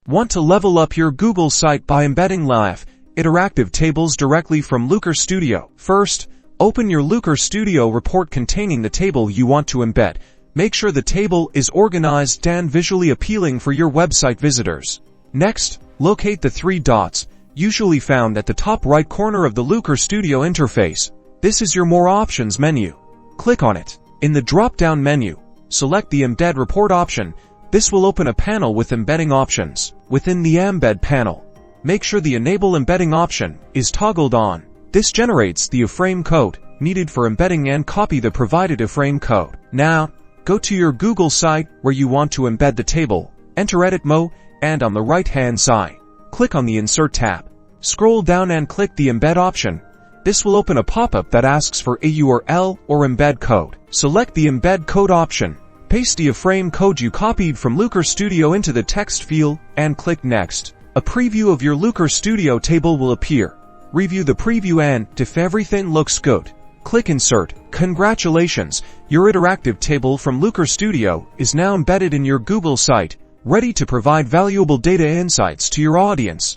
Want to level up your Google site by embedding live, interactive tables directly from Looker Studio? First, open your Looker Studio report containing the table you want to embed. Make sure the table is organized and visually appealing for your website visitors. Next, locate the three dots, usually found at the top right corner of the Looker Studio interface. This is your More Options menu. Click on it. In the drop-down menu, select the Embed Report option. This will open a panel with embedding options. Within the Embed panel, make sure the Enable Embedding option is toggled on. This generates the iframe code needed for embedding and copy the provided iframe code. Now, go to your Google site where you want to embed the table, enter Edit Mode, and on the right-hand side, click on the Insert tab. Scroll down and click the Embed option. This will open a pop-up that asks for a URL or embed code. Select the Embed Code option. Paste the iframe code you copied from Looker Studio into the text field and click Next. A preview of your Looker Studio table will appear. Review the preview and, if everything looks good, click Insert. Congratulations, your interactive table from Looker Studio is now embedded in your Google site, ready to provide valuable data insights to your audience.